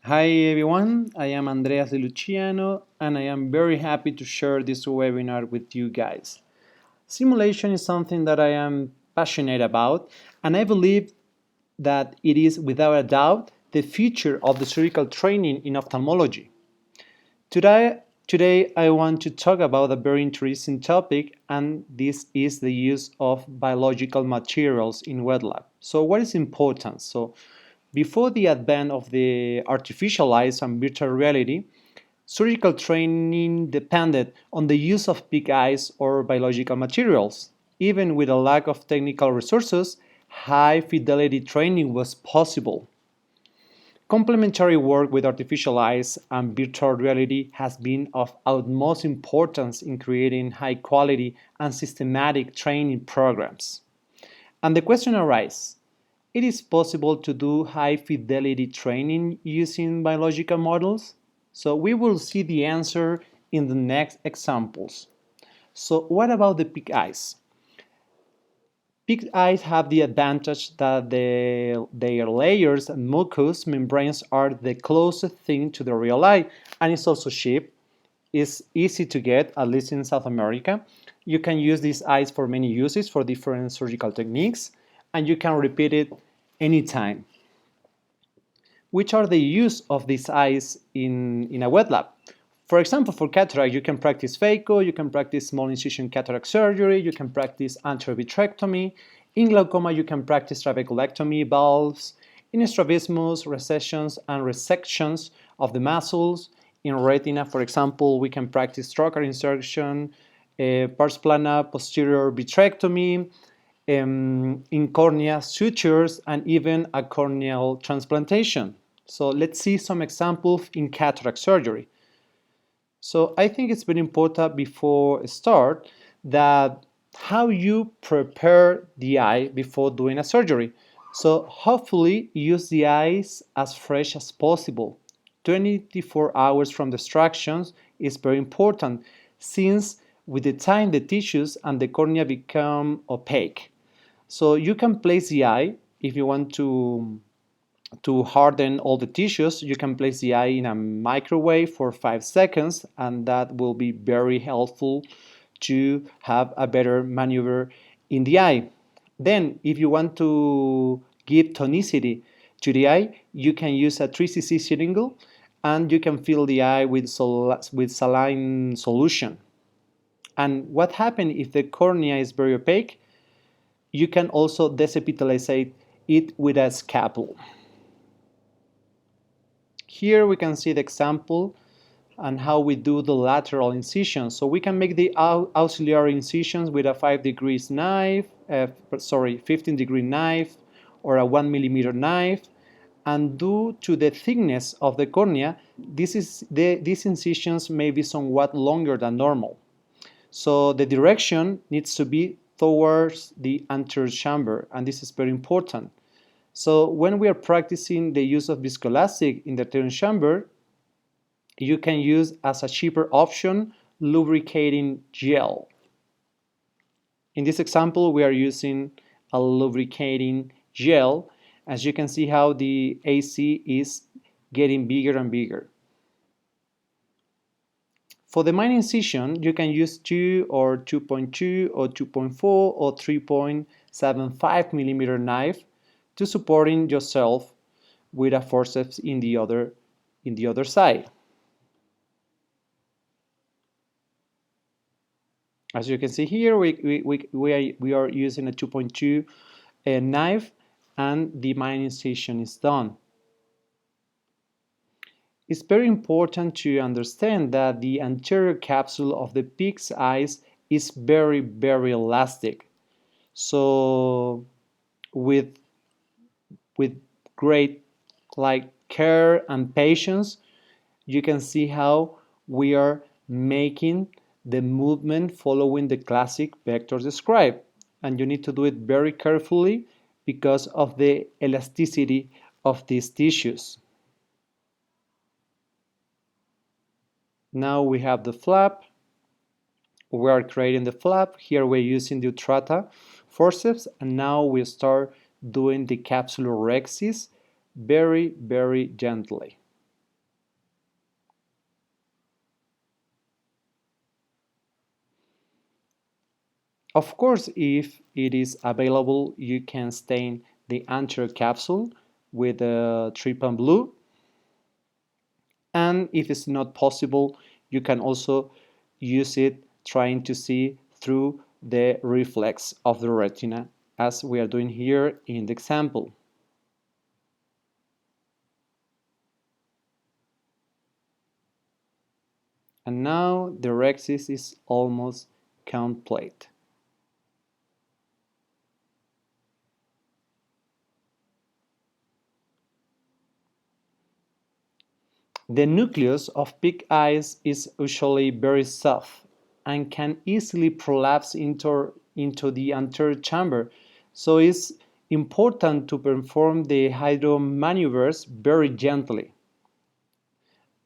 Hi everyone, I am Andreas Di-Luciano and I am very happy to share this webinar with you guys. Simulation is something that I am passionate about and I believe that it is without a doubt the future of the surgical training in ophthalmology. Today I want to talk about a very interesting topic, and this is the use of biological materials in wet lab. So what is important? Before the advent of the artificial eyes and virtual reality, surgical training depended on the use of big eyes or biological materials. Even with a lack of technical resources, high fidelity training was possible. Complementary work with artificial eyes and virtual reality has been of utmost importance in creating high quality and systematic training programs. And the question arises, it is possible to do high fidelity training using biological models? So we will see the answer in the next examples. So what about the pig eyes? Pig eyes have the advantage that their layers and mucous membranes are the closest thing to the real eye, and it's also cheap. It's easy to get, at least in South America. You can use these eyes for many uses, for different surgical techniques, and you can repeat it anytime. Which are the use of these eyes in a wet lab? For example, for cataract, you can practice phaco, you can practice small incision cataract surgery, you can practice trabeculectomy. In glaucoma, you can practice trabeculectomy, valves. In strabismus, recessions and resections of the muscles. In retina, for example, we can practice trocar insertion, pars plana posterior vitrectomy, in cornea sutures, and even a corneal transplantation. So let's see some examples in cataract surgery. So I think it's very important before start that how you prepare the eye before doing a surgery. So hopefully use the eyes as fresh as possible. 24 hours from the extractions is very important since with the time the tissues and the cornea become opaque. So you can place the eye if you want to harden all the tissues. You can place the eye in a microwave for 5 seconds, and that will be very helpful to have a better maneuver in the eye. Then, if you want to give tonicity to the eye, you can use a 3cc syringe and you can fill the eye with saline solution. And what happens if the cornea is very opaque? You can also desepitalize it with a scalpel. Here we can see the example and how we do the lateral incisions. So we can make the auxiliary incisions with a 15-degree knife or a 1 mm knife. And due to the thickness of the cornea, these incisions may be somewhat longer than normal. So the direction needs to be towards the anterior chamber, and this is very important. So when we are practicing the use of viscoelastic in the anterior chamber, you can use as a cheaper option lubricating gel. In this example, we are using a lubricating gel. As you can see how the AC is getting bigger and bigger. For the minor incision, you can use 2 or 2.2 or 2.4 or 3.75 mm knife to supporting yourself with a forceps in the other side. As you can see here, we are using a 2.2 knife, and the minor incision is done. It's very important to understand that the anterior capsule of the pig's eyes is very, very elastic. So with great care and patience, you can see how we are making the movement following the classic vectors described. And you need to do it very carefully because of the elasticity of these tissues. Now we have the flap. We are creating the flap. Here we're using the Utrata forceps, and now we start doing the capsular rhexis very, very gently. Of course, if it is available, you can stain the anterior capsule with a trypan blue. And if it's not possible, you can also use it trying to see through the reflex of the retina, as we are doing here in the example. And now the rhexis is almost complete. The nucleus of pig eyes is usually very soft and can easily prolapse into the anterior chamber, so it's important to perform the hydro maneuvers very gently.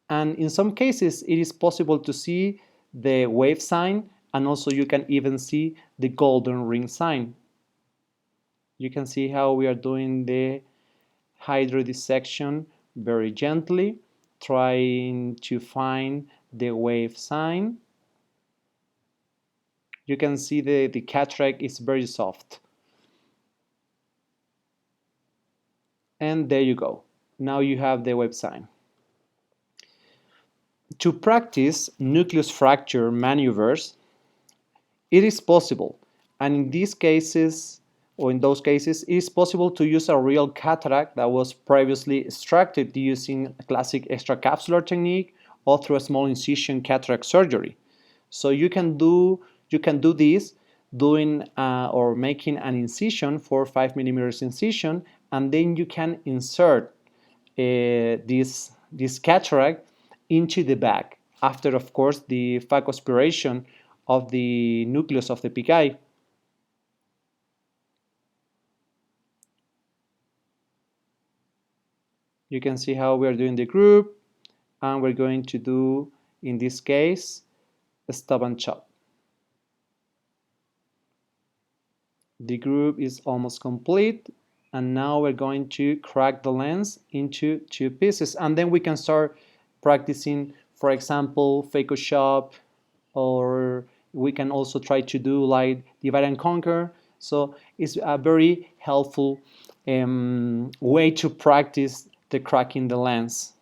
And in some cases, it is possible to see the wave sign, and also you can even see the golden ring sign. You can see how we are doing the hydrodissection very gently, trying to find the wave sign. You can see the cataract is very soft. And there you go. Now you have the wave sign. To practice nucleus fracture maneuvers, it is possible, and in these cases, or in those cases, it is possible to use a real cataract that was previously extracted using a classic extracapsular technique or through a small incision cataract surgery. So you can do this doing or making an incision for 5 millimeters incision, and then you can insert this cataract into the back after, of course, the phacoaspiration of the nucleus of the pig eye. You can see how we are doing the group, and we're going to do, in this case, a stop and chop. The group is almost complete, and now we're going to crack the lens into 2 pieces, and then we can start practicing, for example, phaco-shop, or we can also try to do like divide and conquer. So it's a very helpful way to practice the cracking the lens.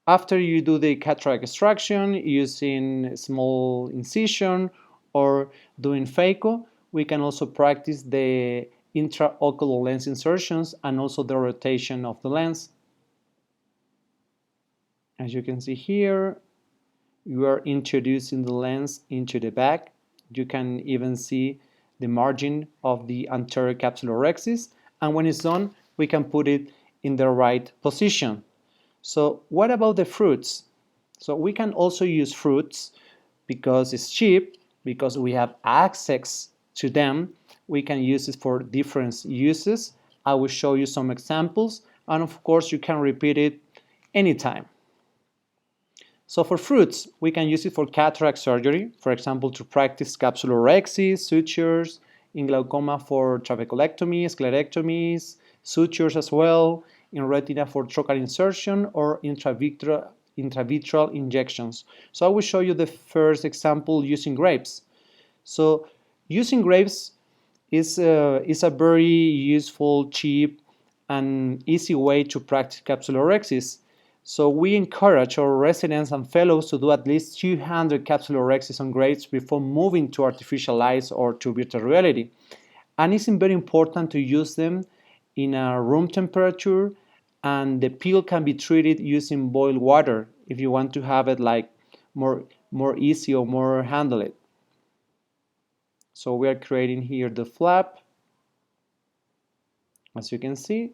After you do the cataract extraction using small incision or doing phaco, we can also practice the intraocular lens insertions and also the rotation of the lens. As you can see here, you are introducing the lens into the back. You can even see the margin of the anterior capsular rhexis, and when it's done, we can put it in the right position. So what about the fruits? So we can also use fruits because it's cheap, because we have access to them. We can use it for different uses. I will show you some examples, and of course you can repeat it anytime. So for fruits, we can use it for cataract surgery, for example, to practice capsulorhexis, sutures, in glaucoma for trabeculectomy, sclerectomies, sutures as well, in retina for trocar insertion or intravitreal injections. So I will show you the first example using grapes. So using grapes is a very useful, cheap, and easy way to practice capsulorhexis. So we encourage our residents and fellows to do at least 200 capsulorhexis on grapes before moving to artificial eyes or to virtual reality. And it's very important to use them in a room temperature, and the peel can be treated using boiled water if you want to have it like more easy or more handle it. So we are creating here the flap. As you can see,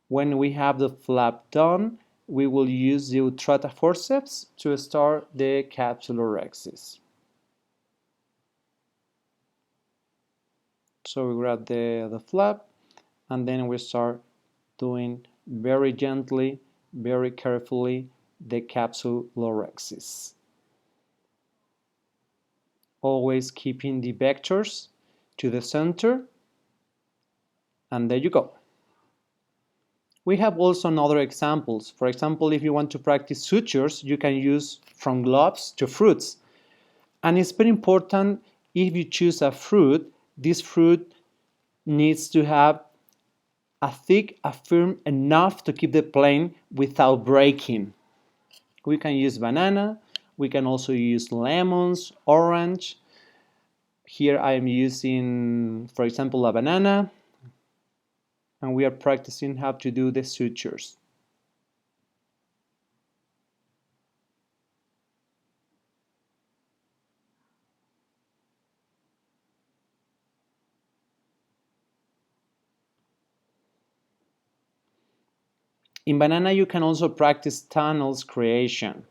when we have the flap done, we will use the Utrata forceps to start the capsulorhexis. So we grab the flap, and then we start doing very gently, very carefully the capsulorhexis. Always keeping the vectors to the center, and there you go. We have also other examples. For example, if you want to practice sutures, you can use from gloves to fruits. And it's very important if you choose a fruit, this fruit needs to have a thick, a firm enough to keep the plane without breaking. We can use banana, we can also use lemons, orange. Here I am using, for example, a banana, and we are practicing how to do the sutures. In banana, you can also practice tunnels creation.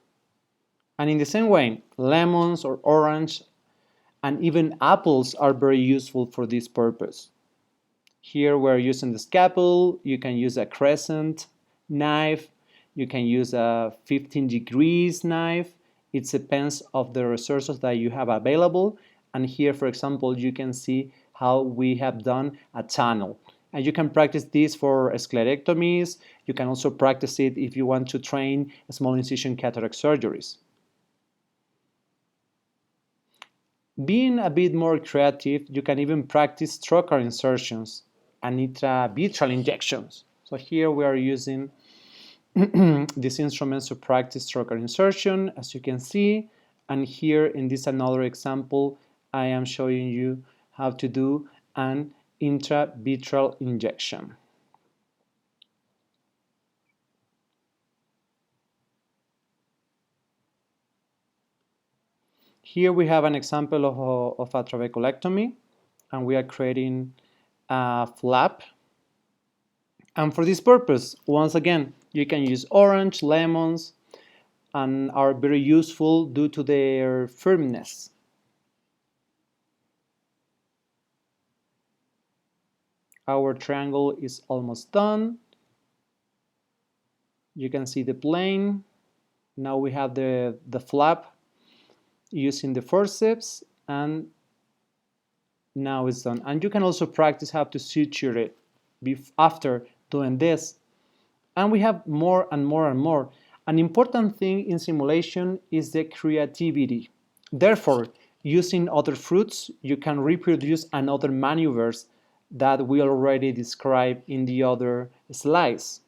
And in the same way, lemons or orange and even apples are very useful for this purpose. Here we're using the scalpel, you can use a crescent knife, you can use a 15 degrees knife. It depends of the resources that you have available. And here, for example, you can see how we have done a tunnel. And you can practice this for sclerectomies. You can also practice it if you want to train small incision cataract surgeries. Being a bit more creative, you can even practice trocar insertions and intravitreal injections. So here we are using these instruments to practice trocar insertion, as you can see. And here in this another example, I am showing you how to do an intravitreal injection. Here we have an example of a trabeculectomy, and we are creating a flap. And for this purpose, once again, you can use orange, lemons, and are very useful due to their firmness. Our triangle is almost done. You can see the plane. Now we have the flap using the forceps, and now it's done. And you can also practice how to suture it after doing this. And we have more and more and more. An important thing in simulation is the creativity. Therefore, using other fruits, you can reproduce another maneuvers that we already described in the other slides.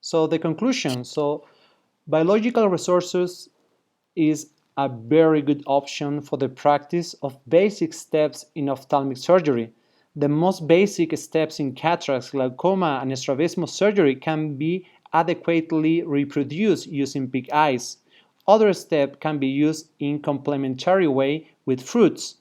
So the conclusion, biological resources is a very good option for the practice of basic steps in ophthalmic surgery. The most basic steps in cataracts, glaucoma, and strabismus surgery can be adequately reproduced using pig eyes. Other steps can be used in complementary way with fruits.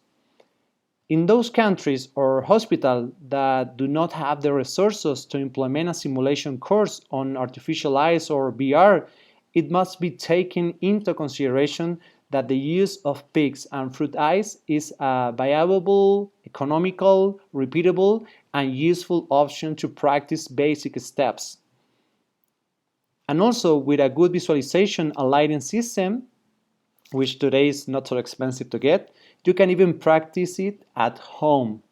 In those countries or hospitals that do not have the resources to implement a simulation course on artificial eyes or VR, it must be taken into consideration that the use of pigs and fruit eyes is a viable, economical, repeatable, and useful option to practice basic steps. And also, with a good visualization and lighting system, which today is not so expensive to get, you can even practice it at home.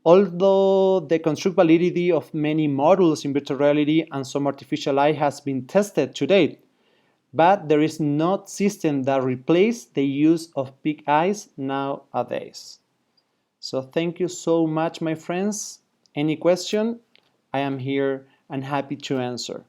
Although the construct validity of many models in virtual reality and some artificial eye has been tested to date, but there is no system that replaces the use of pig eyes nowadays. So thank you so much, my friends. Any question? I am here and happy to answer.